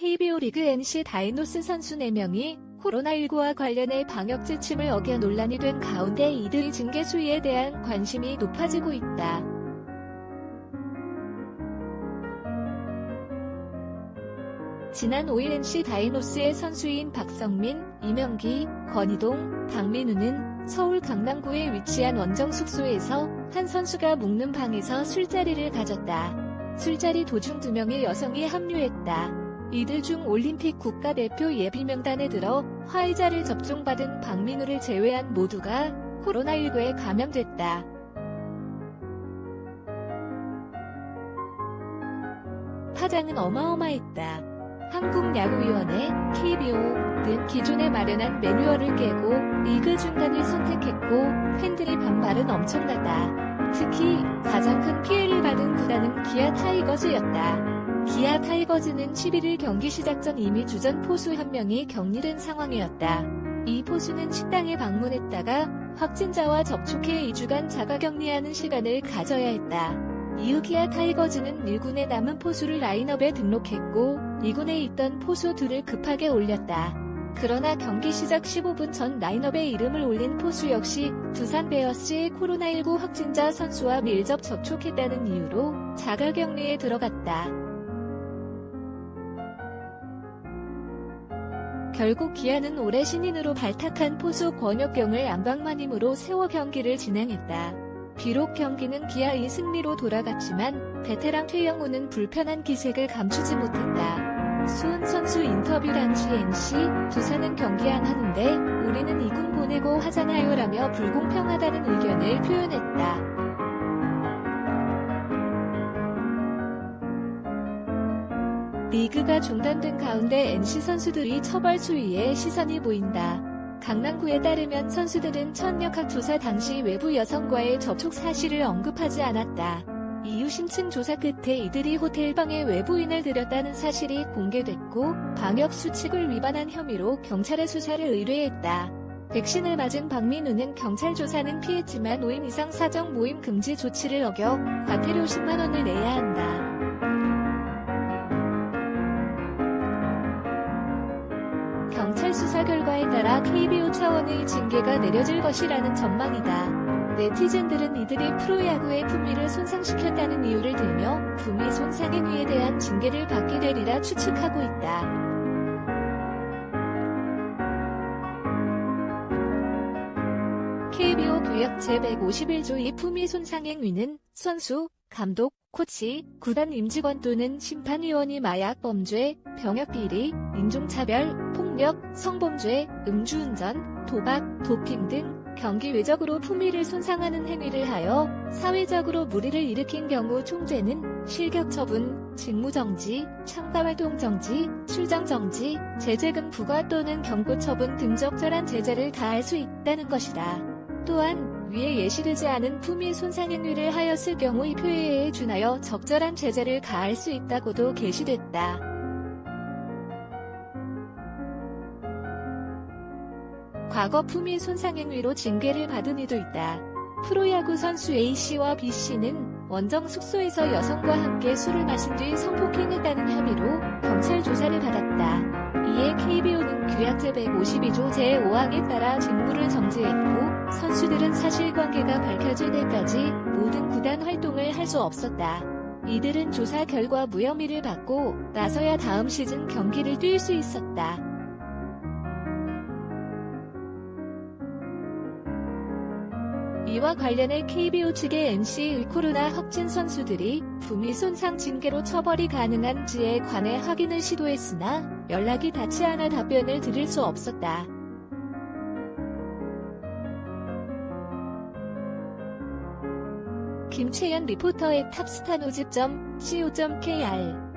KBO 리그 NC 다이노스 선수 4명이 코로나19와 관련해 방역 지침을 어겨 논란이 된 가운데 이들 징계 수위에 대한 관심이 높아지고 있다. 지난 5일 NC 다이노스의 선수인 박성민, 이명기, 권희동, 박민우는 서울 강남구에 위치한 원정 숙소에서 한 선수가 묵는 방에서 술자리를 가졌다. 술자리 도중 2명의 여성이 합류했다. 이들 중 올림픽 국가대표 예비명단에 들어 화이자를 접종받은 박민우를 제외한 모두가 코로나19에 감염됐다. 파장은 어마어마했다. 한국야구위원회, KBO는 기존에 마련한 매뉴얼을 깨고 리그 중단을 선택했고 팬들의 반발은 엄청났다. 특히 가장 큰 피해를 받은 구단은 기아 타이거즈였다. 기아 타이거즈는 11일 경기 시작 전 이미 주전 포수 1명이 격리된 상황이었다. 이 포수는 식당에 방문했다가 확진자와 접촉해 2주간 자가격리하는 시간을 가져야 했다. 이후 기아 타이거즈는 1군에 남은 포수를 라인업에 등록했고 2군에 있던 포수 2를 급하게 올렸다. 그러나 경기 시작 15분 전 라인업에 이름을 올린 포수 역시 두산 베어스의 코로나19 확진자 선수와 밀접 접촉했다는 이유로 자가격리에 들어갔다. 결국 기아는 올해 신인으로 발탁한 포수 권혁경을 안방마님으로 세워 경기를 진행했다. 비록 경기는 기아의 승리로 돌아갔지만 베테랑 최영우는 불편한 기색을 감추지 못했다. 수훈 선수 인터뷰 당시 NC, 두산은 경기 안 하는데 우리는 2군 보내고 하잖아요 라며 불공평하다는 의견을 표현했다. 리그가 중단된 가운데 NC 선수들이 처벌 수위에 시선이 보인다. 강남구에 따르면 선수들은 천역학 조사 당시 외부 여성과의 접촉 사실을 언급하지 않았다. 이후 심층 조사 끝에 이들이 호텔방에 외부인을 들였다는 사실이 공개됐고 방역 수칙을 위반한 혐의로 경찰에 수사를 의뢰했다. 백신을 맞은 박민우는 경찰 조사는 피했지만 5인 이상 사적 모임 금지 조치를 어겨 과태료 10만 원을 내야 한다. 경찰 수사 결과에 따라 KBO 차원의 징계가 내려질 것이라는 전망이다. 네티즌들은 이들이 프로야구의 품위를 손상시켰다는 이유를 들며 품위 손상 행위에 대한 징계를 받게 되리라 추측하고 있다. KBO 규약 제151조 2 품위 손상 행위는 선수, 감독, 코치, 구단 임직원 또는 심판위원이 마약 범죄, 병역 비리, 인종차별, 폭력, 성범죄, 음주운전, 도박, 도핑 등 경기 외적으로 품위를 손상하는 행위를 하여 사회적으로 물의를 일으킨 경우 총죄는 실격처분, 직무정지, 참가활동 정지, 출장 정지, 제재금 부과 또는 경고처분 등 적절한 제재를 가할 수 있다는 것이다. 또한 위에 예시되지 않은 품위 손상 행위를 하였을 경우 이 표해에 준하여 적절한 제재를 가할 수 있다고도 게시됐다. 과거 품위 손상 행위로 징계를 받은 이도 있다. 프로야구 선수 A씨와 B씨는 원정 숙소에서 여성과 함께 술을 마신 뒤 성폭행했다는 혐의로 경찰 조사를 받았다. 이에 KBO는 규약 제152조 제5항에 따라 직무를 정지했고 선수들은 사실관계가 밝혀질 때까지 모든 구단 활동을 할 수 없었다. 이들은 조사 결과 무혐의를 받고 나서야 다음 시즌 경기를 뛸 수 있었다. 이와 관련해 KBO 측의 NC의 코로나 확진 선수들이 품위 손상 징계로 처벌이 가능한지에 관해 확인을 시도했으나 연락이 닿지 않아 답변을 드릴 수 없었다. 김채연 리포터의 탑스타노집.co.kr